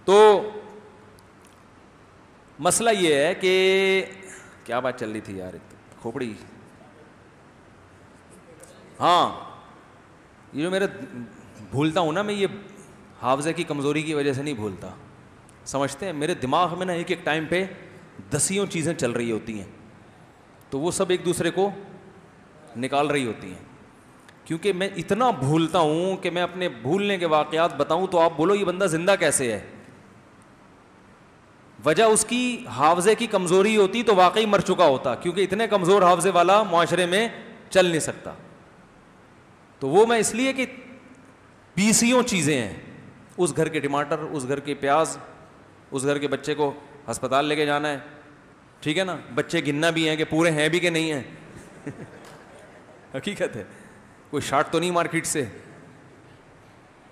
تو مسئلہ یہ ہے کہ کیا بات چل رہی تھی یار کھوپڑی, ہاں یہ جو میرے بھولتا ہوں نا میں, یہ حافظے کی کمزوری کی وجہ سے نہیں بھولتا. سمجھتے ہیں میرے دماغ میں نا ایک ایک ٹائم پہ دسیوں چیزیں چل رہی ہوتی ہیں, تو وہ سب ایک دوسرے کو نکال رہی ہوتی ہیں. کیونکہ میں اتنا بھولتا ہوں کہ میں اپنے بھولنے کے واقعات بتاؤں تو آپ بولو یہ بندہ زندہ کیسے ہے. وجہ اس کی حافظے کی کمزوری ہوتی تو واقعی مر چکا ہوتا, کیونکہ اتنے کمزور حافظے والا معاشرے میں چل نہیں سکتا. تو وہ میں اس لیے کہ بیسیوں چیزیں ہیں, اس گھر کے ٹماٹر, اس گھر کے پیاز, اس گھر کے بچے کو ہسپتال لے کے جانا ہے, ٹھیک ہے نا, بچے گننا بھی ہیں کہ پورے ہیں بھی کہ نہیں ہیں. حقیقت ہے, کوئی شارٹ تو نہیں مارکیٹ سے.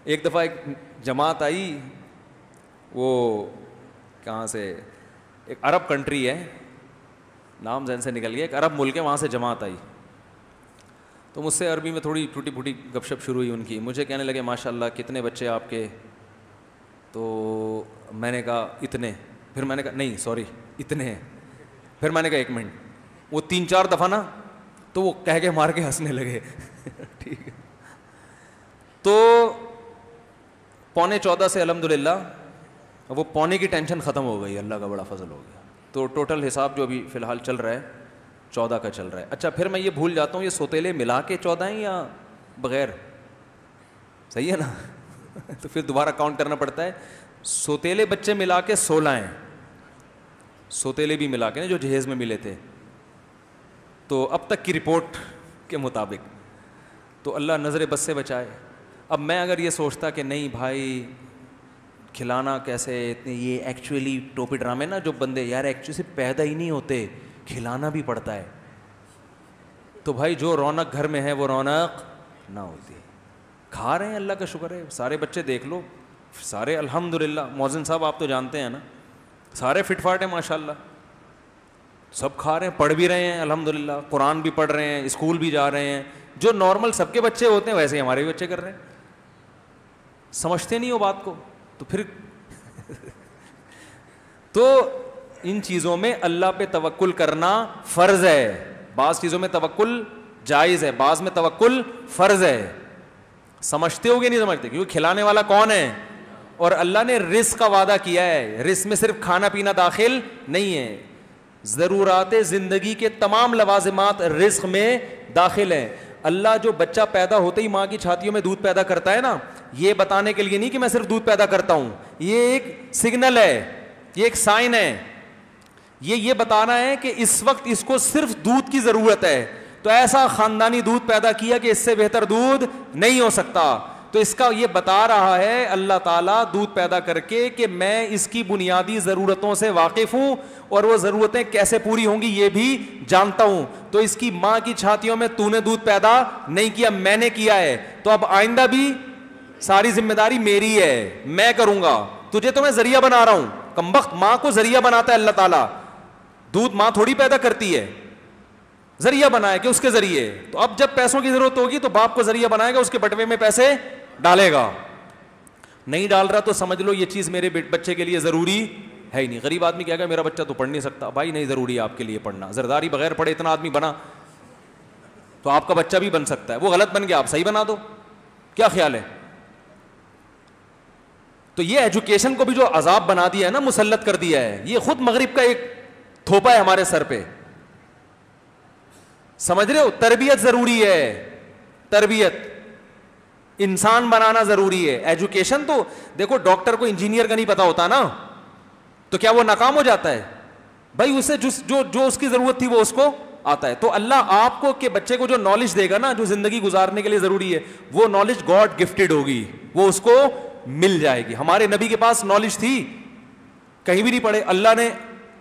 ایک دفعہ ایک جماعت آئی, وہ کہاں سے, ایک عرب کنٹری ہے, نام ذہن سے نکل گیا, ایک عرب ملک ہے, وہاں سے جماعت آئی. تو مجھ سے عربی میں تھوڑی ٹوٹی پھوٹی گپ شپ شروع ہوئی ان کی. مجھے کہنے لگے ماشاء اللہ کتنے بچے آپ کے, تو میں نے کہا اتنے, پھر میں نے کہا نہیں سوری اتنے ہیں, پھر میں نے کہا ایک منٹ, وہ 3-4 دفعہ نا تو وہ کہہ کے مار کے ہنسنے لگے. ٹھیک ہے, تو 14.15 سے الحمدللہ وہ پونے کی ٹینشن ختم ہو گئی, اللہ کا بڑا فضل ہو گیا. تو ٹوٹل حساب جو ابھی فی الحال چل رہا ہے 14 کا چل رہا ہے. اچھا پھر میں یہ بھول جاتا ہوں یہ سوتیلے ملا کے 14 ہیں یا بغیر, صحیح ہے نا. تو پھر دوبارہ کاؤنٹ کرنا پڑتا ہے. سوتیلے بچے ملا کے 16 ہیں, سوتیلے بھی ملا کے نا جو جہیز میں ملے تھے. تو اب تک کی رپورٹ کے مطابق, تو اللہ نظر بد سے بچائے. اب میں اگر یہ سوچتا کہ نہیں بھائی کھلانا کیسے, اتنے یہ ایکچولی ٹوپی ڈرامے نا جو بندے یار ایکچولی سے پیدا ہی نہیں ہوتے, کھلانا بھی پڑتا ہے, تو بھائی جو رونق گھر میں ہے وہ رونق نہ ہوتی. کھا رہے ہیں اللہ کا شکر ہے, سارے بچے دیکھ لو سارے الحمدللہ. محسن صاحب آپ تو جانتے ہیں نا, سارے فٹ فاٹ ہیں ماشاء اللہ, سب کھا رہے ہیں, پڑھ بھی رہے ہیں الحمدللہ, قرآن بھی پڑھ رہے ہیں, اسکول بھی جا رہے ہیں. جو نارمل سب کے بچے ہوتے ہیں ویسے ہی ہمارے بھی بچے کر رہے ہیں. سمجھتے نہیں ہو بات کو, تو پھر تو ان چیزوں میں اللہ پہ توکل کرنا فرض ہے. بعض چیزوں میں توکل جائز ہے, بعض میں توکل فرض ہے. سمجھتے ہو گے نہیں سمجھتے, کیونکہ کھلانے والا کون ہے, اور اللہ نے رزق کا وعدہ کیا ہے. رزق میں صرف کھانا پینا داخل نہیں ہے, ضرورات زندگی کے تمام لوازمات رزق میں داخل ہیں. اللہ جو بچہ پیدا ہوتے ہی ماں کی چھاتیوں میں دودھ پیدا کرتا ہے نا, یہ بتانے کے لیے نہیں کہ میں صرف دودھ پیدا کرتا ہوں, یہ ایک سگنل ہے, یہ ایک سائن ہے. یہ بتانا ہے کہ اس وقت اس کو صرف دودھ کی ضرورت ہے, تو ایسا خاندانی دودھ پیدا کیا کہ اس سے بہتر دودھ نہیں ہو سکتا. تو اس کا یہ بتا رہا ہے اللہ تعالیٰ دودھ پیدا کر کے کہ میں اس کی بنیادی ضرورتوں سے واقف ہوں, اور وہ ضرورتیں کیسے پوری ہوں گی یہ بھی جانتا ہوں. تو اس کی ماں کی چھاتیوں میں تو نے دودھ پیدا نہیں کیا, میں نے کیا ہے, تو اب آئندہ بھی ساری ذمہ داری میری ہے, میں کروں گا. تجھے تو میں ذریعہ بنا رہا ہوں. کمبخت, ماں کو ذریعہ بناتا ہے اللہ تعالیٰ, دودھ ماں تھوڑی پیدا کرتی ہے, ذریعہ بنایا کہ اس کے ذریعے. تو اب جب پیسوں کی ضرورت ہوگی تو باپ کو ذریعہ بنائے گا, اس کے بٹوے میں پیسے ڈالے گا. نہیں ڈال رہا تو سمجھ لو یہ چیز میرے بچے کے لیے ضروری ہے ہی نہیں. غریب آدمی کہے گا میرا بچہ تو پڑھ نہیں سکتا, بھائی نہیں ضروری ہے آپ کے لیے پڑھنا. زرداری بغیر پڑھے اتنا آدمی بنا, تو آپ کا بچہ بھی بن سکتا ہے. وہ غلط بن گیا, آپ صحیح بنا دو, کیا خیال ہے. تو یہ ایجوکیشن کو بھی جو عذاب بنا دیا ہے نا, مسلط کر دیا ہے, یہ خود مغرب کا ایک تھوپا ہے ہمارے سر پہ. سمجھ رہے ہو, تربیت ضروری ہے, تربیت, انسان بنانا ضروری ہے. ایجوکیشن تو دیکھو ڈاکٹر کو انجینئر کا نہیں پتا ہوتا نا, تو کیا وہ ناکام ہو جاتا ہے؟ بھائی اسے جو اس کی ضرورت تھی وہ اس کو آتا ہے. تو اللہ آپ کو کہ بچے کو جو نالج دے گا نا, جو زندگی گزارنے کے لیے ضروری ہے, وہ نالج گاڈ گفٹڈ ہوگی, وہ اس کو مل جائے گی. ہمارے نبی کے پاس نالج تھی, کہیں بھی نہیں پڑھے, اللہ نے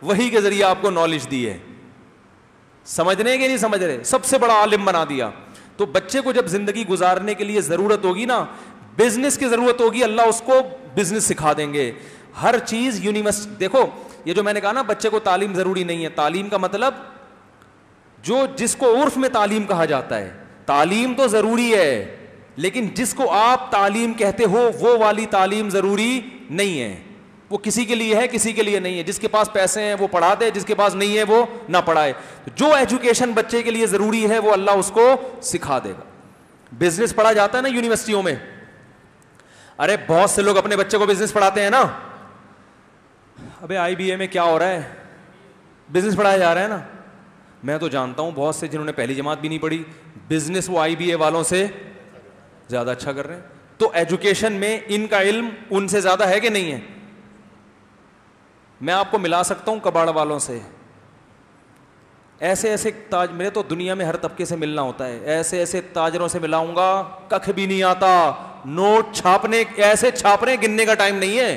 وحی کے ذریعے آپ کو نالج دی ہے. سمجھنے کے نہیں سمجھ رہے, سب سے بڑا عالم بنا دیا. تو بچے کو جب زندگی گزارنے کے لیے ضرورت ہوگی نا, بزنس کی ضرورت ہوگی, اللہ اس کو بزنس سکھا دیں گے. ہر چیز یونیورسٹی. دیکھو یہ جو میں نے کہا نا بچے کو تعلیم ضروری نہیں ہے, تعلیم کا مطلب جو جس کو عرف میں تعلیم کہا جاتا ہے, تعلیم تو ضروری ہے, لیکن جس کو آپ تعلیم کہتے ہو وہ والی تعلیم ضروری نہیں ہے. وہ کسی کے لیے ہے, کسی کے لیے نہیں ہے. جس کے پاس پیسے ہیں وہ پڑھا دے, جس کے پاس نہیں ہے وہ نہ پڑھائے. جو ایجوکیشن بچے کے لیے ضروری ہے وہ اللہ اس کو سکھا دے گا. بزنس پڑھا جاتا ہے نا یونیورسٹیوں میں, ارے بہت سے لوگ اپنے بچے کو بزنس پڑھاتے ہیں نا. ابے آئی بی اے میں کیا ہو رہا ہے, بزنس پڑھایا جا رہا ہے نا. میں تو جانتا ہوں بہت سے جنہوں نے پہلی جماعت بھی نہیں پڑھی, بزنس وہ آئی بی اے والوں سے زیادہ اچھا کر رہے ہیں. تو ایجوکیشن میں ان کا علم ان سے زیادہ ہے کہ نہیں ہے؟ میں آپ کو ملا سکتا ہوں کباڑ والوں سے, ایسے ایسے تاج, میرے تو دنیا میں ہر طبقے سے ملنا ہوتا ہے, ایسے ایسے تاجروں سے ملاؤں گا ککھ بھی نہیں آتا. نوٹ چھاپنے ایسے چھاپ رہے گننے کا ٹائم نہیں ہے.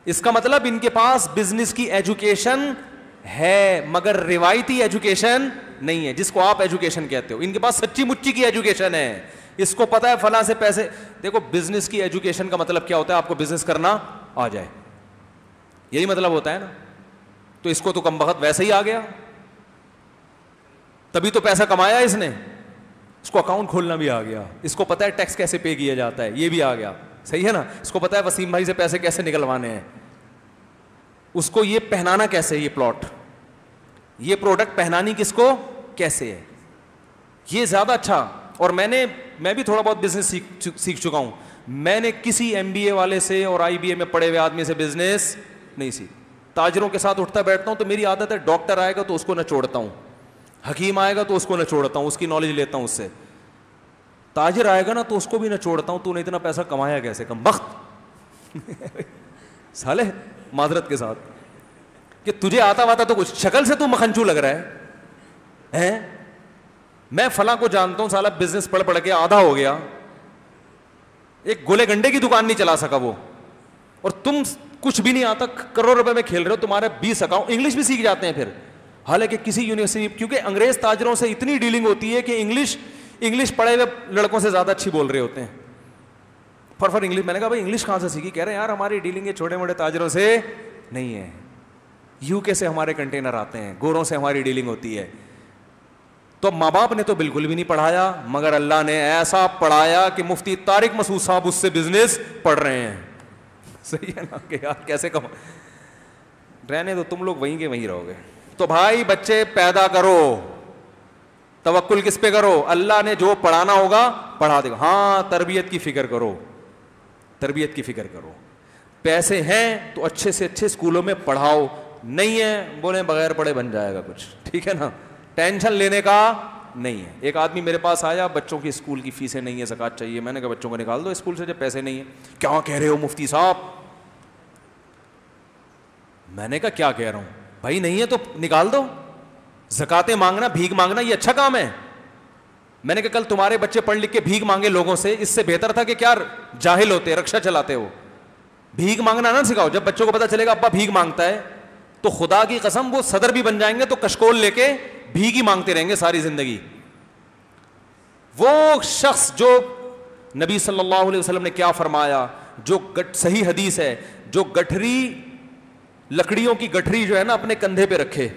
اس کا مطلب ان کے پاس بزنس کی ایجوکیشن ہے مگر روایتی ایجوکیشن نہیں ہے, جس کو آپ ایجوکیشن کہتے ہو. ان کے پاس سچی مچی کی ایجوکیشن ہے, اس کو پتا ہے فلاں سے پیسے. دیکھو بزنس کی ایجوکیشن کا مطلب کیا ہوتا ہے, آپ کو بزنس کرنا آ جائے, یہی مطلب ہوتا ہے نا. تو اس کو تو کم بخت ویسے ہی آ گیا, تبھی تو پیسہ کمایا اس نے. اس کو اکاؤنٹ کھولنا بھی آ گیا, اس کو پتا ہے ٹیکس کیسے پے کیا جاتا ہے, یہ بھی آ گیا. صحیح ہے نا. اس کو پتا ہے وسیم بھائی سے پیسے کیسے نکلوانے ہیں, اس کو یہ پہنانا کیسے, یہ پلاٹ, یہ پروڈکٹ پہنانی کس کو کیسے ہے, یہ زیادہ اچھا. اور میں بھی تھوڑا بہت بزنس سیکھ چکا ہوں. میں نے کسی ایم بی اے والے سے اور آئی بی اے میں پڑھے ہوئے آدمی سے بزنس نہیں سیکھ. تاجروں کے ساتھ اٹھتا بیٹھتا ہوں تو میری عادت ہے, ڈاکٹر آئے گا تو اس کو نہ چھوڑتا ہوں, حکیم آئے گا تو اس کو نہ چھوڑتا ہوں, اس کی نالج لیتا ہوں اس سے. تاجر آئے گا نا تو اس کو بھی نہ چھوڑتا ہوں, تو نے اتنا پیسہ کمایا کیسے, کم بخت سالے معذرت کے ساتھ, کہ تجھے آتا واتا تو کچھ, شکل سے تو مکھنچو لگ رہا ہے. میں فلاں کو جانتا ہوں, سالا بزنس پڑھ کے آدھا ہو گیا, ایک گولے گنڈے کی دکان نہیں چلا سکا وہ, اور تم کچھ بھی نہیں آتا, کروڑ روپے میں کھیل رہے ہو, تمہارے 20 اکاؤنٹ. انگلش بھی سیکھ جاتے ہیں پھر, حالانکہ کسی یونیورسٹی, کیونکہ انگریز تاجروں سے اتنی ڈیلنگ ہوتی ہے کہ انگلش پڑھے ہوئے لڑکوں سے زیادہ اچھی بول رہے ہوتے ہیں. فر انگلش. میں نے کہا بھائی انگلش کہاں سے سیکھی؟ کہہ رہے ہیں یار ہماری ڈیلنگ ہے چھوٹے موٹے تاجروں سے نہیں ہے, یو کے سے ہمارے کنٹینر آتے ہیں, گوروں سے ہماری ڈیلنگ ہوتی ہے. تو ماں باپ نے تو بالکل بھی نہیں پڑھایا, مگر اللہ نے ایسا پڑھایا کہ مفتی طارق مسعود صاحب اس سے بزنس پڑھ رہے ہیں. صحیح ہے نا, کہ یار کیسے کم رہنے دو, تم لوگ وہیں کے وہیں رہو گے. تو بھائی بچے پیدا کرو, توکل کس پہ کرو, اللہ نے جو پڑھانا ہوگا پڑھا دے گا. ہاں تربیت کی فکر کرو, تربیت کی فکر کرو. پیسے ہیں تو اچھے سے اچھے اسکولوں میں پڑھاؤ, نہیں ہے بولیں بغیر پڑھے بن جائے گا کچھ, ٹھیک ہے نا, ٹینشن لینے کا نہیں ہے. ایک آدمی میرے پاس آیا, بچوں کی اسکول کی فیسیں نہیں ہے, زکوٰۃ چاہیے. میں نے کہا بچوں کو نکال دو اسکول سے جب پیسے نہیں ہیں. کیا کہہ رہے ہو مفتی صاحب؟ میں نے کہا کیا کہہ رہا ہوں بھائی, نہیں ہے تو نکال دو. زکاتیں مانگنا, بھیک مانگنا یہ اچھا کام ہے؟ میں نے کہا کل تمہارے بچے پڑھ لکھ کے بھیک مانگے لوگوں سے, اس سے بہتر تھا کہ کیا جاہل ہوتے, رکشا چلاتے ہو. بھیک مانگنا نہ سکھاؤ. جب بچوں کو پتا چلے گا ابا بھیک مانگتا ہے تو خدا کی قسم وہ صدر بھی بن جائیں گے تو کشکول لے کے بھیک ہی مانگتے رہیں گے ساری زندگی. وہ شخص جو نبی صلی اللہ علیہ وسلم نے کیا فرمایا, جو صحیح حدیث ہے, جو گٹھری لکڑیوں کی گٹھری جو ہے نا اپنے کندھے پہ رکھے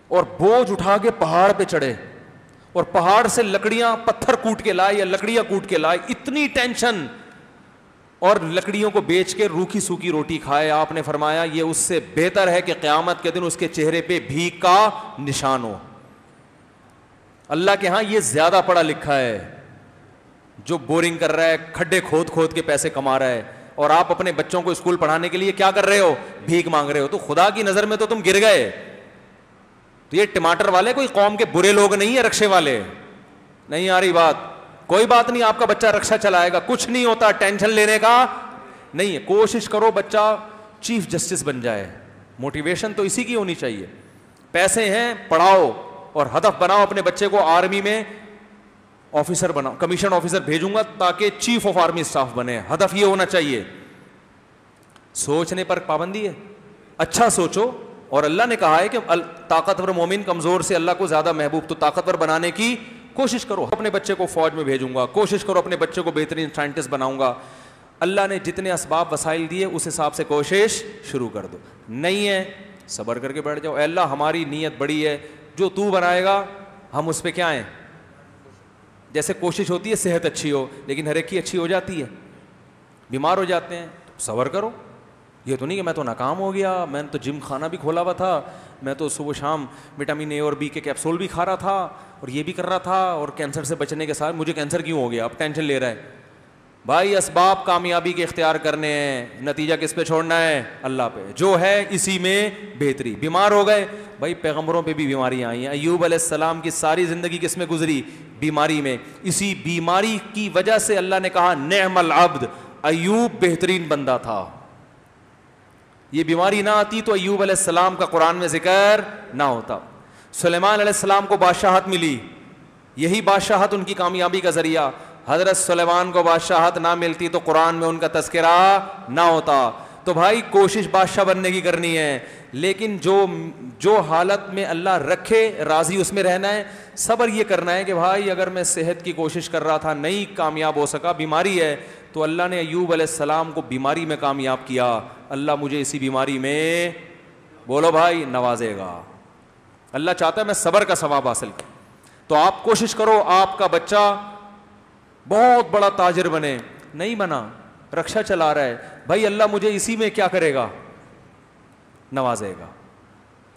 اور بوجھ اٹھا کے پہاڑ پہ چڑھے اور پہاڑ سے لکڑیاں پتھر کوٹ کے لائے یا لکڑیاں کوٹ کے لائے, اتنی ٹینشن, اور لکڑیوں کو بیچ کے روکھی سوکھی روٹی کھائے. آپ نے فرمایا یہ اس سے بہتر ہے کہ قیامت کے دن اس کے چہرے پہ بھیک کا نشان ہو. اللہ کے ہاں یہ زیادہ پڑھا لکھا ہے جو بورنگ کر رہا ہے, کھڈے کھود کھود کے پیسے کما رہا ہے, اور آپ اپنے بچوں کو اسکول پڑھانے کے لیے کیا کر رہے ہو, بھیک مانگ رہے ہو. تو خدا کی نظر میں تو تم گر گئے. تو یہ ٹماٹر والے کوئی قوم کے برے لوگ نہیں ہیں, رکشے والے نہیں آ رہی بات. کوئی بات نہیں, آپ کا بچہ رکشا چلائے گا, کچھ نہیں ہوتا, ٹینشن لینے کا نہیں ہے. کوشش کرو بچہ چیف جسٹس بن جائے, موٹیویشن تو اسی کی ہونی چاہیے. پیسے ہیں پڑھاؤ, اور ہدف بناؤ اپنے بچے کو آرمی میں آفیسر بناؤ, کمیشن آفیسر بھیجوں گا تاکہ چیف آف آرمی اسٹاف بنے. ہدف یہ ہونا چاہیے. سوچنے پر پابندی ہے, اچھا سوچو. اور اللہ نے کہا ہے کہ طاقتور مومن کمزور سے اللہ کو زیادہ محبوب, تو طاقتور بنانے کی کوشش کرو. اپنے بچے کو فوج میں بھیجوں گا, کوشش کرو اپنے بچے کو بہترین سائنٹسٹ بناؤں گا. اللہ نے جتنے اسباب وسائل دیے اس حساب سے کوشش شروع کر دو. نہیں ہے صبر کر کے بیٹھ جاؤ, اے اللہ ہماری نیت بڑی ہے, جو تو بنائے گا ہم اس پہ کیا ہیں. جیسے کوشش ہوتی ہے صحت اچھی ہو, لیکن ہر ایک کی اچھی ہو جاتی ہے, بیمار ہو جاتے ہیں, تو صبر کرو, یہ تو نہیں کہ میں تو ناکام ہو گیا, میں نے تو جم خانہ بھی کھولا ہوا تھا, میں تو صبح شام وٹامن اے اور بی کے کیپسول بھی کھا رہا تھا, اور یہ بھی کر رہا تھا, اور کینسر سے بچنے کے ساتھ مجھے کینسر کیوں ہو گیا, اب ٹینشن لے رہا ہے. بھائی اسباب کامیابی کے اختیار کرنے ہیں, نتیجہ کس پہ چھوڑنا ہے؟ اللہ پہ. جو ہے اسی میں بہتری. بیمار ہو گئے, بھائی پیغمبروں پہ بھی بیماریاں آئی ہیں. ایوب علیہ السلام کی ساری زندگی کس میں گزری؟ بیماری میں. اسی بیماری کی وجہ سے اللہ نے کہا نعم العبد, ایوب بہترین بندہ تھا. یہ بیماری نہ آتی تو ایوب علیہ السلام کا قرآن میں ذکر نہ ہوتا. سلیمان علیہ السلام کو بادشاہت ملی, یہی بادشاہت ان کی کامیابی کا ذریعہ. حضرت سلیمان کو بادشاہت نہ ملتی تو قرآن میں ان کا تذکرہ نہ ہوتا. تو بھائی کوشش بادشاہ بننے کی کرنی ہے, لیکن جو حالت میں اللہ رکھے راضی اس میں رہنا ہے. صبر یہ کرنا ہے کہ بھائی اگر میں صحت کی کوشش کر رہا تھا نہیں کامیاب ہو سکا, بیماری ہے, تو اللہ نے ایوب علیہ السلام کو بیماری میں کامیاب کیا. اللہ مجھے اسی بیماری میں, بولو بھائی, نوازے گا. اللہ چاہتا ہے میں صبر کا ثواب حاصل کروں. تو آپ کوشش کرو آپ کا بچہ بہت بڑا تاجر بنے, نہیں بنا, رکشا چلا رہا ہے, بھائی اللہ مجھے اسی میں کیا کرے گا؟ نوازے گا.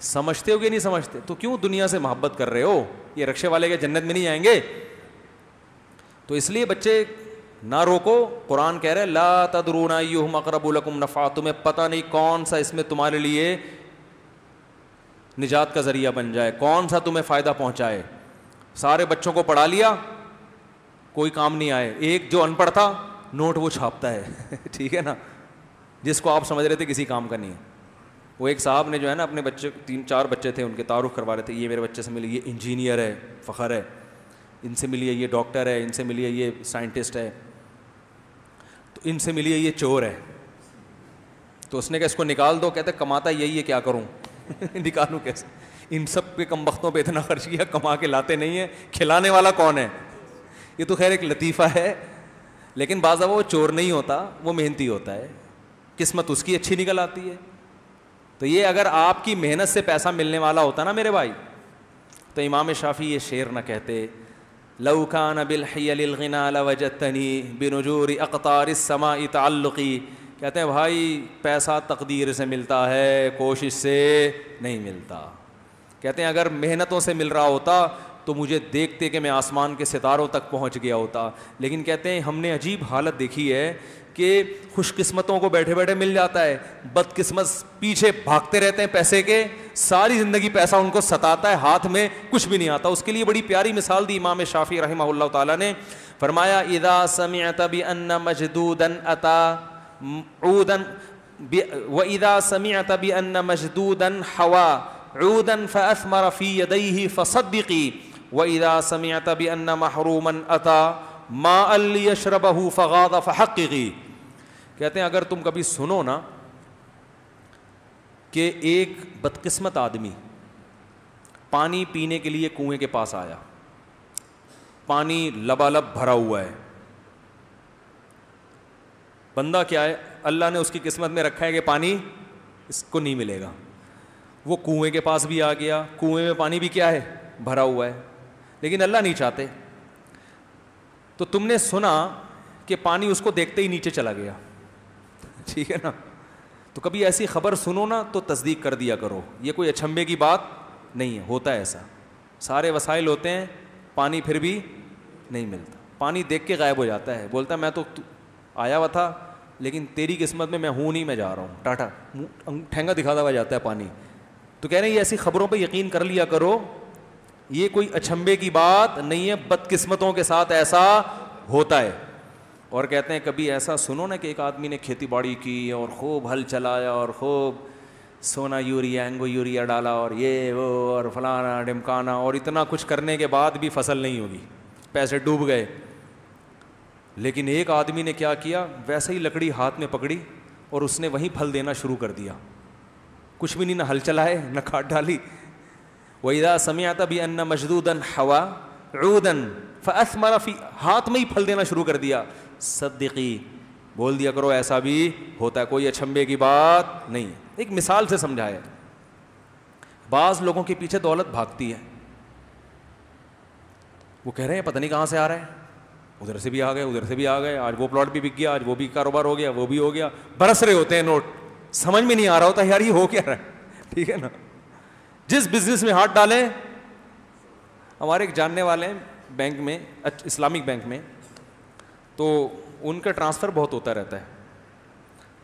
سمجھتے ہو کہ نہیں سمجھتے؟ تو کیوں دنیا سے محبت کر رہے ہو؟ یہ رکشے والے کے جنت میں نہیں آئیں گے. تو اس لیے بچے نہ روکو. قرآن کہہ رہے لا تدرون ایہم اقرب لکم نفعا, تمہیں پتہ نہیں کون سا اس میں تمہارے لیے نجات کا ذریعہ بن جائے, کون سا تمہیں فائدہ پہنچائے. سارے بچوں کو پڑھا لیا, کوئی کام نہیں آئے. ایک جو ان پڑھ تھا نوٹ وہ چھاپتا ہے ٹھیک ہے نا, جس کو آپ سمجھ رہے تھے کسی کام کا نہیں ہے. وہ ایک صاحب نے جو ہے نا اپنے بچے, 3-4 بچے تھے, ان کے تعارف کروا رہے تھے, یہ میرے بچے سے ملیے, یہ انجینئر ہے, فخر ہے, ان سے ملیے, یہ ڈاکٹر ہے, ان سے ملیے, یہ سائنٹسٹ ہے, تو ان سے ملیے, یہ چور ہے. تو اس نے کہا اس کو نکال دو. کہتے کماتا یہی ہے, کیا کروں نکالوں کیسے؟ ان سب پہ کم بختوں پہ اتنا خرچ کیا, کما کے لاتے نہیں ہیں, کھلانے والا کون ہے؟ یہ تو خیر ایک لطیفہ ہے, لیکن بعض دفعہ وہ چور نہیں ہوتا, وہ محنتی ہوتا ہے, قسمت اس کی اچھی نکل آتی ہے. تو یہ اگر آپ کی محنت سے پیسہ ملنے والا ہوتا نا میرے بھائی, تو امام شافعی یہ شعر نہ کہتے لو کان بالحیل الغنا لوجدتنی بنجور اقطار السماء تعلقی. کہتے ہیں بھائی پیسہ تقدیر سے ملتا ہے, کوشش سے نہیں ملتا. کہتے ہیں اگر محنتوں سے مل رہا ہوتا تو مجھے دیکھتے کہ میں آسمان کے ستاروں تک پہنچ گیا ہوتا. لیکن کہتے ہیں ہم نے عجیب حالت دیکھی ہے کہ خوش قسمتوں کو بیٹھے بیٹھے مل جاتا ہے, بد قسمت پیچھے بھاگتے رہتے ہیں پیسے کے, ساری زندگی پیسہ ان کو ستاتا ہے, ہاتھ میں کچھ بھی نہیں آتا. اس کے لیے بڑی پیاری مثال دی امام شافعی رحمہ اللہ تعالیٰ نے. فرمایا اذا سمعت بان مجدودا اتا عودا واذا سمعت بان مجدودا حوا عودا فاثمر في يديه فصدقي واذا سمعت بان محروما اتى ماء ليشربه فغاض فحققي. کہتے ہیں اگر تم کبھی سنو نا کہ ایک بدقسمت آدمی پانی پینے کے لیے کنویں کے پاس آیا, پانی لبالب بھرا ہوا ہے, بندہ کیا ہے اللہ نے اس کی قسمت میں رکھا ہے کہ پانی اس کو نہیں ملے گا. وہ کنویں کے پاس بھی آ گیا, کنویں میں پانی بھی کیا ہے بھرا ہوا ہے, لیکن اللہ نہیں چاہتے. تو تم نے سنا کہ پانی اس کو دیکھتے ہی نیچے چلا گیا, ٹھیک ہے نا. تو کبھی ایسی خبر سنو نا تو تصدیق کر دیا کرو, یہ کوئی اچھمبے کی بات نہیں ہے, ہوتا ہے ایسا. سارے وسائل ہوتے ہیں, پانی پھر بھی نہیں ملتا, پانی دیکھ کے غائب ہو جاتا ہے, بولتا ہے میں تو آیا ہوا تھا لیکن تیری قسمت میں ہوں نہیں, میں جا رہا ہوں, ٹاٹا, ٹھینگا دکھاتا ہوا جاتا ہے پانی. تو کہہ رہے ہیں یہ ایسی خبروں پہ یقین کر لیا کرو, یہ کوئی اچھمبے کی بات نہیں ہے, بدقسمتوں کے ساتھ ایسا ہوتا ہے. اور کہتے ہیں کبھی ایسا سنو نا کہ ایک آدمی نے کھیتی باڑی کی اور خوب ہل چلایا اور خوب سونا یوریا اینگو یوریا ڈالا اور یہ وہ اور فلانا ڈمکانا, اور اتنا کچھ کرنے کے بعد بھی فصل نہیں ہوگی, پیسے ڈوب گئے. لیکن ایک آدمی نے کیا کیا, ویسے ہی لکڑی ہاتھ میں پکڑی اور اس نے وہیں پھل دینا شروع کر دیا, کچھ بھی نہیں, نہ ہل چلائے نہ کھاد ڈالی. وَإِذَا سَمِعْتَ بِأَنَّ مَجْدُودًا حَوَا عُودًا فَأَثْمَرَ فِي, ہاتھ میں ہی پھل دینا شروع کر دیا. صدقی, بول دیا کرو ایسا بھی ہوتا ہے, کوئی اچھمبے کی بات نہیں. ایک مثال سے سمجھایا. بعض لوگوں کے پیچھے دولت بھاگتی ہے, وہ کہہ رہے ہیں پتہ نہیں کہاں سے آ رہا ہے, ادھر سے بھی آ گئے, ادھر سے بھی آ گئے, آج وہ پلاٹ بھی بک گیا, آج وہ بھی کاروبار ہو گیا, وہ بھی ہو گیا, برس رہے ہوتے ہیں نوٹ. سمجھ میں نہیں آ رہا ہوتا یار یہ ہو کیا رہا ہے, ٹھیک ہے نا. جس بزنس میں ہاتھ ڈالیں, ہمارے ایک جاننے والے ہیں بینک میں, اسلامک بینک میں, تو ان کا ٹرانسفر بہت ہوتا رہتا ہے.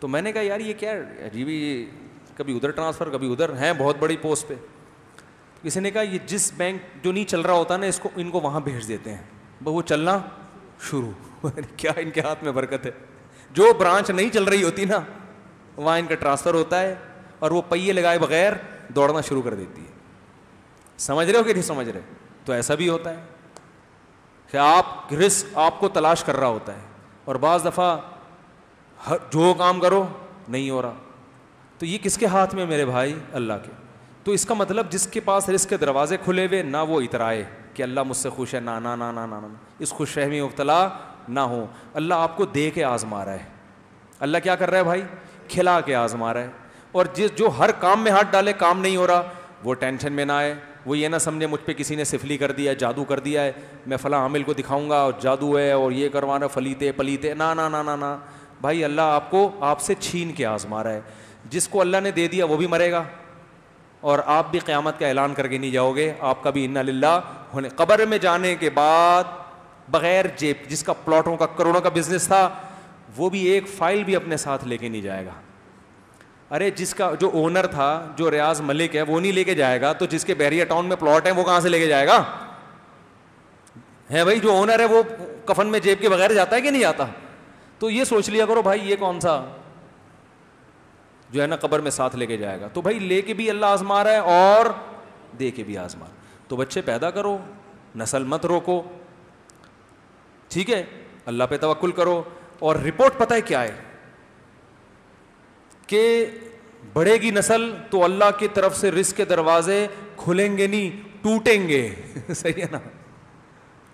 تو میں نے کہا یار یہ کیا عجیب, کبھی ادھر ٹرانسفر کبھی ادھر, ہیں بہت بڑی پوسٹ پہ. کسی نے کہا یہ جس بینک جو نہیں چل رہا ہوتا نا ان کو وہاں بھیج دیتے ہیں, وہ چلنا شروع. کیا ان کے ہاتھ میں برکت ہے. جو برانچ نہیں چل رہی ہوتی نا وہاں ان کا ٹرانسفر ہوتا ہے اور وہ پہیے لگائے بغیر دوڑنا شروع کر دیتی ہے. سمجھ رہے ہو کہ نہیں سمجھ رہے؟ تو ایسا بھی ہوتا ہے کہ آپ رزق آپ کو تلاش کر رہا ہوتا ہے اور بعض دفعہ جو کام کرو نہیں ہو رہا. تو یہ کس کے ہاتھ میں میرے بھائی؟ اللہ کے. تو اس کا مطلب جس کے پاس رزق کے دروازے کھلے ہوئے نہ وہ اترائے کہ اللہ مجھ سے خوش ہے, نہ نہ نہ نہ نہ, اس خوش فہمی مبتلا نہ ہو. اللہ آپ کو دے کے آزما رہا ہے. اللہ کیا کر رہا ہے بھائی؟ کھلا کے آزما رہا ہے. اور جو ہر کام میں ہاتھ ڈالے کام نہیں ہو رہا وہ ٹینشن میں نہ آئے, وہ یہ نہ سمجھے مجھ پہ کسی نے سفلی کر دیا ہے, جادو کر دیا ہے, میں فلاں عامل کو دکھاؤں گا اور جادو ہے اور یہ کروانا فلیتے پلیتے. نہ نہ نہ نہ نہ بھائی, اللہ آپ کو آپ سے چھین کے آزما رہا ہے. جس کو اللہ نے دے دیا وہ بھی مرے گا اور آپ بھی قیامت کا اعلان کر کے نہیں جاؤ گے. آپ کا بھی انا للہ ہونے. قبر میں جانے کے بعد بغیر جیب, جس کا پلاٹوں کا کروڑوں کا بزنس تھا وہ بھی ایک فائل بھی اپنے ساتھ لے کے نہیں جائے گا. ارے جس کا جو اونر تھا, جو ریاض ملک ہے, وہ نہیں لے کے جائے گا تو جس کے بحریہ ٹاؤن میں پلاٹ ہے وہ کہاں سے لے کے جائے گا؟ ہے بھائی, جو اونر ہے وہ کفن میں جیب کے بغیر جاتا ہے کہ نہیں جاتا؟ تو یہ سوچ لیا کرو بھائی یہ کون سا جو ہے نا قبر میں ساتھ لے کے جائے گا. تو بھائی لے کے بھی اللہ آزما رہا ہے اور دے کے بھی آزما. تو بچے پیدا کرو, نسل مت روکو, ٹھیک ہے, اللہ پہ توکل کرو. اور رپورٹ پتہ ہے کیا ہے کہ بڑھے گی نسل تو اللہ کی طرف سے رزق کے دروازے کھلیں گے نہیں, ٹوٹیں گے. صحیح ہے نا,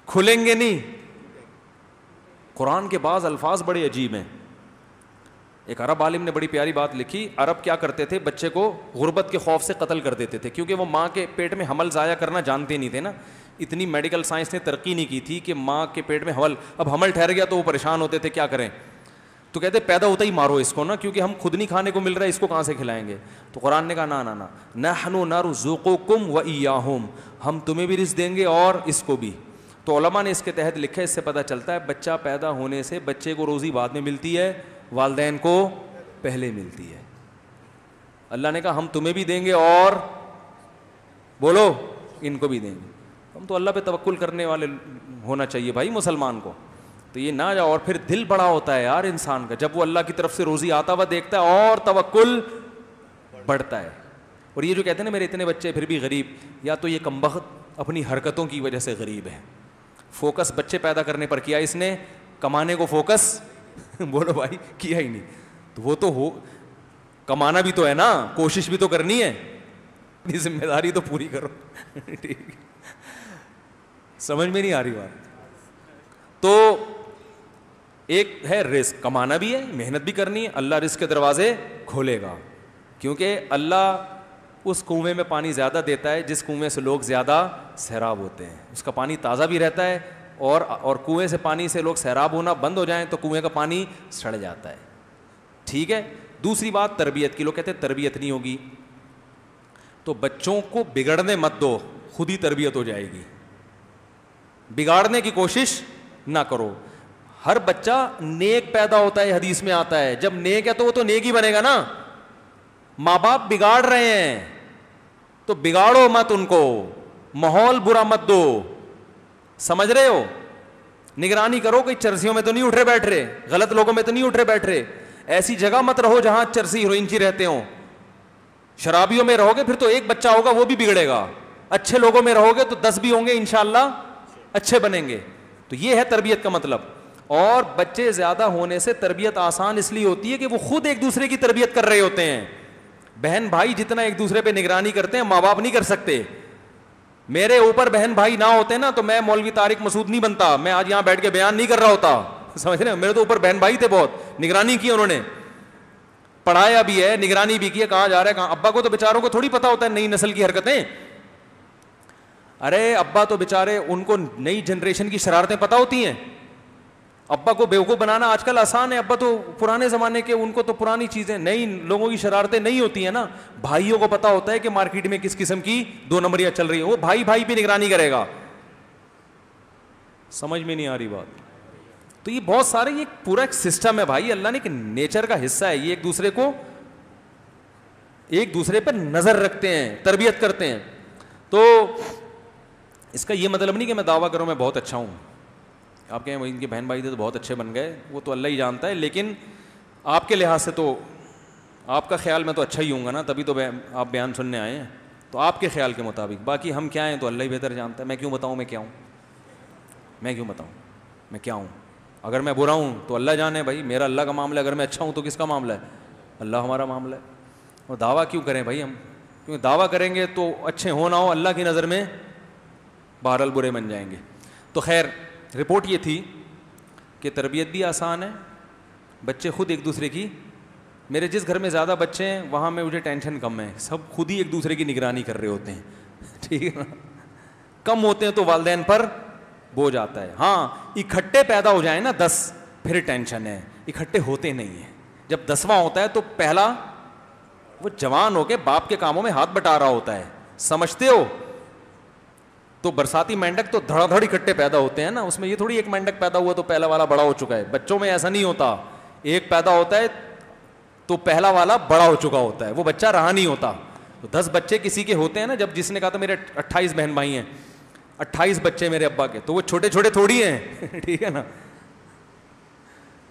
کھلیں گے نہیں. قرآن کے بعض الفاظ بڑے عجیب ہیں. ایک عرب عالم نے بڑی پیاری بات لکھی. عرب کیا کرتے تھے, بچے کو غربت کے خوف سے قتل کر دیتے تھے کیونکہ وہ ماں کے پیٹ میں حمل ضائع کرنا جانتے نہیں تھے نا. اتنی میڈیکل سائنس نے ترقی نہیں کی تھی کہ ماں کے پیٹ میں اب حمل ٹھہر گیا تو وہ پریشان ہوتے تھے کیا کریں. تو کہتے پیدا ہوتا ہی مارو اس کو نا, کیونکہ ہم خود نہیں کھانے کو مل رہا ہے, اس کو کہاں سے کھلائیں گے. تو قرآن نے کہا نا نا نا, نحن نرزقکم وإیاہم, ہم تمہیں بھی رزق دیں گے اور اس کو بھی. تو علماء نے اس کے تحت لکھا ہے, اس سے پتہ چلتا ہے بچہ پیدا ہونے سے بچے کو روزی بعد میں ملتی ہے, والدین کو پہلے ملتی ہے. اللہ نے کہا ہم تمہیں بھی دیں گے اور بولو ان کو بھی دیں گے. ہم تو اللہ پہ توکل کرنے والے ہونا چاہیے بھائی مسلمان کو. تو یہ نہ جاؤ. اور پھر دل بڑا ہوتا ہے یار انسان کا جب وہ اللہ کی طرف سے روزی آتا ہوا دیکھتا ہے اور توکل بڑھتا ہے. اور یہ جو کہتے ہیں نا میرے اتنے بچے پھر بھی غریب, یا تو یہ کمبخت اپنی حرکتوں کی وجہ سے غریب ہے. فوکس بچے پیدا کرنے پر کیا اس نے, کمانے کو فوکس بولو بھائی کیا ہی نہیں. تو وہ تو ہو, کمانا بھی تو ہے نا, کوشش بھی تو کرنی ہے, اپنی ذمہ داری تو پوری کرو. ٹھیک, سمجھ میں نہیں آ رہی بات. تو ایک ہے رزق, کمانا بھی ہے, محنت بھی کرنی ہے, اللہ رزق کے دروازے کھولے گا کیونکہ اللہ اس کنویں میں پانی زیادہ دیتا ہے جس کنویں سے لوگ زیادہ سیراب ہوتے ہیں. اس کا پانی تازہ بھی رہتا ہے اور کنویں سے پانی سے لوگ سیراب ہونا بند ہو جائیں تو کنویں کا پانی سڑ جاتا ہے. ٹھیک ہے. دوسری بات تربیت کی. لوگ کہتے ہیں تربیت نہیں ہوگی, تو بچوں کو بگڑنے مت دو, خود ہی تربیت ہو جائے گی. بگاڑنے کی کوشش نہ کرو. ہر بچہ نیک پیدا ہوتا ہے, حدیث میں آتا ہے, جب نیک ہے تو وہ تو نیک ہی بنے گا نا. ماں باپ بگاڑ رہے ہیں تو بگاڑو مت ان کو, ماحول برا مت دو. سمجھ رہے ہو؟ نگرانی کرو کہ چرسیوں میں تو نہیں اٹھ رہے بیٹھ رہے, غلط لوگوں میں تو نہیں اٹھ رہے بیٹھ رہے. ایسی جگہ مت رہو جہاں چرسی ہیروئنچی رہتے ہوں. شرابیوں میں رہو گے پھر تو ایک بچہ ہوگا وہ بھی بگڑے گا. اچھے لوگوں میں رہو گے تو 10 بھی ہوں گے انشاءاللہ اچھے بنیں گے. تو یہ ہے تربیت کا مطلب. اور بچے زیادہ ہونے سے تربیت آسان اس لیے ہوتی ہے کہ وہ خود ایک دوسرے کی تربیت کر رہے ہوتے ہیں. بہن بھائی جتنا ایک دوسرے پہ نگرانی کرتے ہیں ماں باپ نہیں کر سکتے. میرے اوپر بہن بھائی نہ ہوتے نا تو میں مولوی طارق مسعود نہیں بنتا, میں آج یہاں بیٹھ کے بیان نہیں کر رہا ہوتا. سمجھ رہے ہیں؟ میرے تو اوپر بہن بھائی تھے, بہت نگرانی کی انہوں نے, پڑھایا بھی ہے, نگرانی بھی کی ہے, کہاں جا رہا ہے کہاں. ابا کو تو بیچاروں کو تھوڑی پتا ہوتا ہے نئی نسل کی حرکتیں. ارے ابا تو بیچارے ان کو نئی جنریشن کی شرارتیں پتہ ہوتی ہیں. ابا کو بیوقوف بنانا آج کل آسان ہے. ابا تو پرانے زمانے کے, ان کو تو پرانی چیزیں, نئی لوگوں کی شرارتیں نہیں ہوتی ہیں نا. بھائیوں کو پتا ہوتا ہے کہ مارکیٹ میں کس قسم کی 2 نمبریاں چل رہی ہیں, وہ بھائی بھائی پہ نگرانی کرے گا. سمجھ میں نہیں آ رہی بات؟ تو یہ بہت سارے, یہ پورا ایک سسٹم ہے بھائی, اللہ نے ایک نیچر کا حصہ ہے. یہ ایک دوسرے پر نظر رکھتے ہیں, تربیت کرتے ہیں. تو اس کا یہ مطلب نہیں کہ میں دعویٰ کروں میں بہت اچھا ہوں. آپ کہیں ان کے بہن بھائی تھے تو بہت اچھے بن گئے, وہ تو اللہ ہی جانتا ہے. لیکن آپ کے لحاظ سے تو, آپ کا خیال میں تو اچھا ہی ہوں گا نا, تبھی تو آپ بیان سننے آئے ہیں. تو آپ کے خیال کے مطابق, باقی ہم کیا ہیں تو اللہ ہی بہتر جانتا ہے. میں کیوں بتاؤں میں کیا ہوں, میں کیوں بتاؤں میں کیا ہوں. اگر میں برا ہوں تو اللہ جانے بھائی, میرا اللہ کا معاملہ ہے. اگر میں اچھا ہوں تو کس کا معاملہ ہے؟ اللہ ہمارا معاملہ ہے. اور دعویٰ کیوں کریں بھائی ہم؟ کیونکہ دعویٰ کریں گے تو اچھے ہو نہ ہو, اللہ کی نظر میں بہرحال برے بن جائیں گے. تو خیر, رپورٹ یہ تھی کہ تربیت بھی آسان ہے, بچے خود ایک دوسرے کی, میرے جس گھر میں زیادہ بچے ہیں وہاں میں مجھے ٹینشن کم ہے, سب خود ہی ایک دوسرے کی نگرانی کر رہے ہوتے ہیں. ٹھیک ہے نا, کم ہوتے ہیں تو والدین پر بوجھ آتا ہے. ہاں اکٹھے پیدا ہو جائیں نا 10, پھر ٹینشن ہے. اکٹھے ہوتے نہیں ہیں. جب 10واں ہوتا ہے تو پہلا وہ جوان ہو کے باپ کے کاموں میں ہاتھ بٹا رہا ہوتا ہے, سمجھتے ہو؟ تو برساتی مینڈک تو دھڑا دھڑ اکٹھے پیدا ہوتے ہیں نا, اس میں یہ تھوڑی ایک مینڈک پیدا ہوا تو پہلا والا بڑا ہو چکا ہے. بچوں میں ایسا نہیں ہوتا, ایک پیدا ہوتا ہے تو پہلا والا بڑا ہو چکا ہوتا ہے, وہ بچہ رہا نہیں ہوتا. تو 10 بچے کسی کے ہوتے ہیں نا, جب جس نے کہا تھا میرے 28 بہن بھائی ہیں, 28 بچے میرے ابا کے, تو وہ چھوٹے چھوٹے تھوڑی ہیں. ٹھیک ہے نا,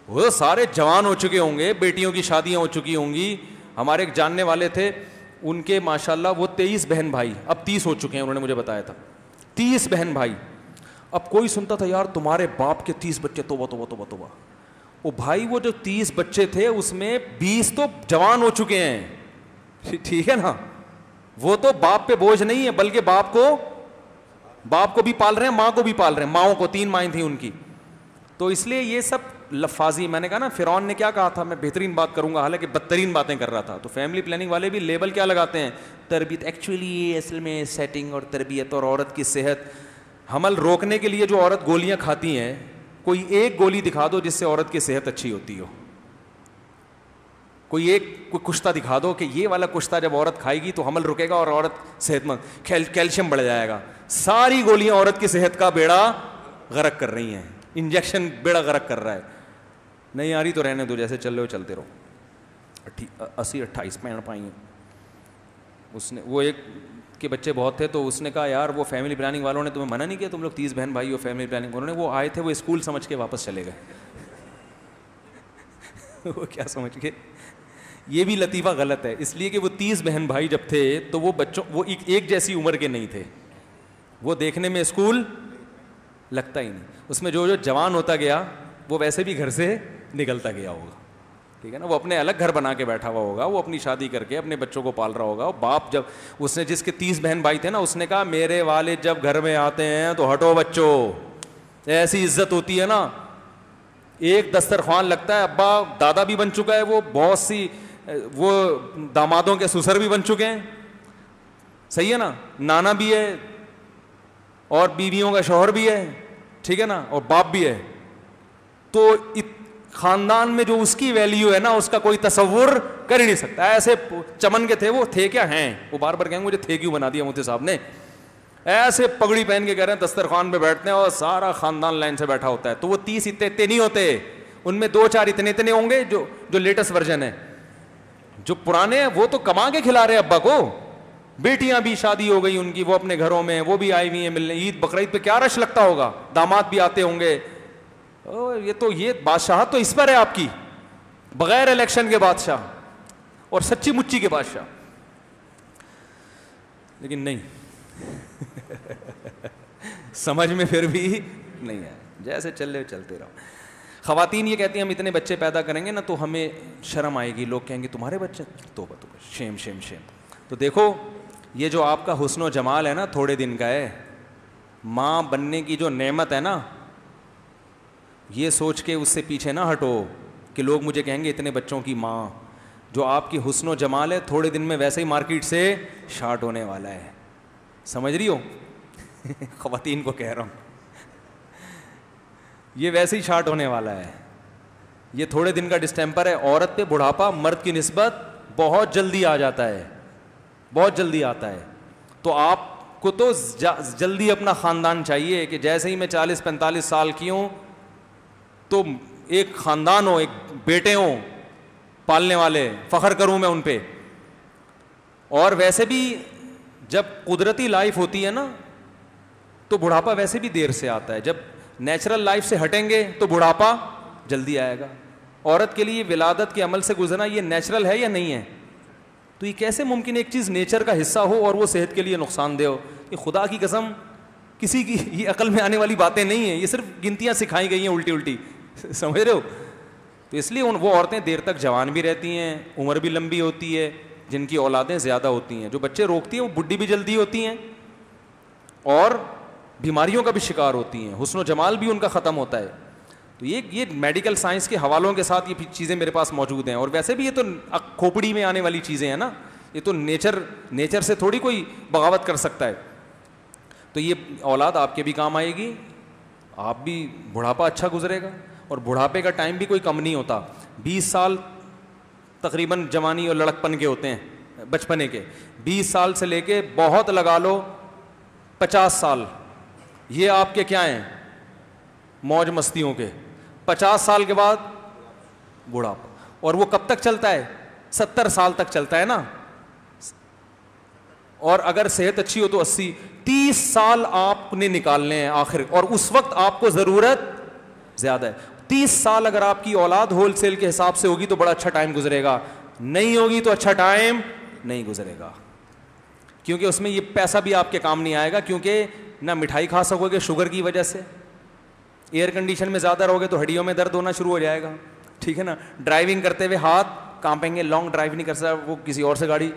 وہ سارے جوان ہو چکے ہوں گے, بیٹیوں کی شادیاں ہو چکی ہوں گی. ہمارے ایک جاننے والے تھے, ان کے ماشاءاللہ وہ 23 بہن بھائی, اب 30 ہو چکے ہیں, انہوں نے مجھے بتایا تھا 30 بہن بھائی. اب کوئی سنتا تھا یار تمہارے باپ کے 30 بچے, توبہ توبہ توبہ توبہ. وہ بھائی وہ جو 30 بچے تھے اس میں 20 تو جوان ہو چکے ہیں. ٹھیک ہے نا, وہ تو باپ پہ بوجھ نہیں ہے, بلکہ باپ کو بھی پال رہے ہیں, ماں کو بھی پال رہے ہیں. ماؤں کو 3 مائیں تھیں ان کی. تو اس لیے یہ سب لفاظی, میں نے کہا نا فرعون نے کیا کہا تھا, میں بہترین بات کروں گا, حالانکہ بدترین باتیں کر رہا تھا. تو فیملی پلاننگ والے بھی لیبل کیا لگاتے ہیں, تربیت. ایکچولی یہ اصل میں سیٹنگ اور تربیت اور عورت کی صحت, حمل روکنے کے لیے جو عورت گولیاں کھاتی ہیں, کوئی ایک گولی دکھا دو جس سے عورت کی صحت اچھی ہوتی ہو. کوئی کشتہ دکھا دو کہ یہ والا کشتہ جب عورت کھائے گی تو حمل رکے گا اور عورت صحت مند, کیلشیم بڑھ جائے گا. ساری گولیاں عورت کی صحت کا بیڑا غرق کر رہی ہیں, انجیکشن بیڑا غرق کر رہا ہے. نہیں آ رہی تو رہنے دو, جیسے چل رہے ہو چلتے رہو. 80-28 پہن پائی ہیں. اس نے, وہ ایک کے بچے بہت تھے تو اس نے کہا یار وہ فیملی پلاننگ والوں نے تمہیں منع نہیں کیا, تم لوگ 30 بہن بھائی ہو فیملی پلاننگ. انہوں نے, وہ آئے تھے وہ اسکول سمجھ کے واپس چلے گئے. وہ کیا سمجھ کے, یہ بھی لطیفہ غلط ہے, اس لیے کہ وہ 30 بہن بھائی جب تھے تو وہ بچوں, وہ ایک جیسی عمر کے نہیں تھے, وہ دیکھنے میں اسکول لگتا ہی نہیں. اس میں جو جوان ہوتا گیا وہ ویسے بھی گھر سے نکلتا گیا ہوگا. ٹھیک ہے نا, وہ اپنے الگ گھر بنا کے بیٹھا ہوا ہوگا, وہ اپنی شادی کر کے اپنے بچوں کو پال رہا ہوگا. باپ جب اس نے, جس کے 30 بہن بھائی تھے نا, اس نے کہا میرے والد جب گھر میں آتے ہیں تو ہٹو بچوں, ایسی عزت ہوتی ہے نا. ایک دسترخوان لگتا ہے, ابا دادا بھی بن چکا ہے, وہ بہت سی وہ دامادوں کے سسر بھی بن چکے ہیں, صحیح ہے نا, نانا بھی ہے اور بیویوں کا شوہر بھی ہے, ٹھیک ہے نا, اور باپ بھی ہے. تو خاندان میں جو اس کی ویلیو ہے نا, اس کا کوئی تصور کر ہی نہیں سکتا. ایسے چمن کے تھے, وہ تھے کیا ہیں, وہ بار بار کہیں گے مجھے تھے کیوں بنا دیا مفتی صاحب نے. ایسے پگڑی پہن کے کہہ رہے ہیں دسترخوان پہ بیٹھتے ہیں اور سارا خاندان لائن سے بیٹھا ہوتا ہے. تو وہ 30 اتنے نہیں ہوتے, ان میں 2-4 اتنے ہوں گے جو لیٹسٹ ورژن ہے. جو پرانے ہیں وہ تو کما کے کھلا رہے ابا کو, بیٹیاں بھی شادی ہو گئی ان کی, وہ اپنے گھروں میں, وہ بھی آئی ہوئی ہیں ملنے. عید بقرعید پہ کیا رش لگتا ہوگا, داماد بھی آتے ہوں گے. یہ بادشاہت تو اس پر ہے آپ کی, بغیر الیکشن کے بادشاہ اور سچی مچی کے بادشاہ. لیکن نہیں سمجھ میں پھر بھی نہیں ہے, جیسے چل رہے چلتے رہو. خواتین یہ کہتی ہیں ہم اتنے بچے پیدا کریں گے نا تو ہمیں شرم آئے گی, لوگ کہیں گے تمہارے بچے, توبہ توبہ, شیم شیم شیم. تو دیکھو یہ جو آپ کا حسن و جمال ہے نا تھوڑے دن کا ہے, ماں بننے کی جو نعمت ہے نا, یہ سوچ کے اس سے پیچھے نہ ہٹو کہ لوگ مجھے کہیں گے اتنے بچوں کی ماں. جو آپ کی حسن و جمال ہے تھوڑے دن میں ویسے ہی مارکیٹ سے شارٹ ہونے والا ہے, سمجھ رہی ہو. خواتین کو کہہ رہا ہوں. یہ ویسے ہی شارٹ ہونے والا ہے. یہ تھوڑے دن کا ڈسٹیمپر ہے. عورت پہ بڑھاپا مرد کی نسبت بہت جلدی آ جاتا ہے, بہت جلدی آتا ہے. تو آپ کو تو جلدی اپنا خاندان چاہیے کہ جیسے ہی میں 40-45 سال کی ہوں تو ایک خاندان ہو, ایک بیٹے ہوں پالنے والے, فخر کروں میں ان پہ. اور ویسے بھی جب قدرتی لائف ہوتی ہے نا تو بڑھاپا ویسے بھی دیر سے آتا ہے. جب نیچرل لائف سے ہٹیں گے تو بڑھاپا جلدی آئے گا. عورت کے لیے ولادت کے عمل سے گزرنا یہ نیچرل ہے یا نہیں ہے؟ تو یہ کیسے ممکن ہے ایک چیز نیچر کا حصہ ہو اور وہ صحت کے لیے نقصان دہ ہو؟ یہ خدا کی قسم کسی کی یہ عقل میں آنے والی باتیں نہیں ہیں, یہ صرف گنتیاں سکھائی گئی ہیں الٹی الٹی, سمجھ رہے ہو؟ تو اس لیے وہ عورتیں دیر تک جوان بھی رہتی ہیں, عمر بھی لمبی ہوتی ہے, جن کی اولادیں زیادہ ہوتی ہیں. جو بچے روکتی ہیں وہ بڈھی بھی جلدی ہوتی ہیں اور بیماریوں کا بھی شکار ہوتی ہیں, حسن و جمال بھی ان کا ختم ہوتا ہے. تو یہ میڈیکل سائنس کے حوالوں کے ساتھ یہ چیزیں میرے پاس موجود ہیں. اور ویسے بھی یہ تو کھوپڑی میں آنے والی چیزیں ہیں نا, یہ تو نیچر سے تھوڑی کوئی بغاوت کر سکتا ہے. تو یہ اولاد آپ کے بھی کام آئے گی, آپ بھی بڑھاپا اچھا گزرے گا. اور بڑھاپے کا ٹائم بھی کوئی کم نہیں ہوتا. 20 سال تقریباً جوانی اور لڑکپن کے ہوتے ہیں, بچپنے کے. 20 سال سے لے کے بہت لگا لو 50 سال, یہ آپ کے کیا ہیں, موج مستیوں کے. 50 سال کے بعد بڑھاپا, اور وہ کب تک چلتا ہے؟ 70 سال تک چلتا ہے نا. اور اگر صحت اچھی ہو تو 80. 30 سال آپ نے نکالنے ہیں آخر, اور اس وقت آپ کو ضرورت زیادہ ہے. 30 سال اگر آپ کی اولاد ہول سیل کے حساب سے ہوگی تو بڑا اچھا ٹائم گزرے گا, نہیں ہوگی تو اچھا ٹائم نہیں گزرے گا. کیونکہ اس میں یہ پیسہ بھی آپ کے کام نہیں آئے گا, کیونکہ نہ مٹھائی کھا سکو گے شوگر کی وجہ سے, ایئر کنڈیشن میں زیادہ رہو گے تو ہڈیوں میں درد ہونا شروع ہو جائے گا, ٹھیک ہے نا. ڈرائیونگ کرتے ہوئے ہاتھ کانپیں گے, لانگ ڈرائیو نہیں کر سکتا وہ کسی اور سے گاڑی,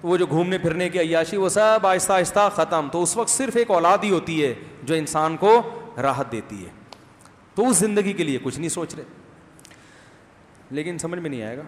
وہ جو گھومنے پھرنے کی عیاشی وہ سب آہستہ آہستہ ختم. تو اس وقت صرف ایک اولاد ہی ہوتی ہے جو انسان کو راحت دیتی ہے. تو اس زندگی کے لیے کچھ نہیں سوچ رہے, لیکن سمجھ میں نہیں آئے گا.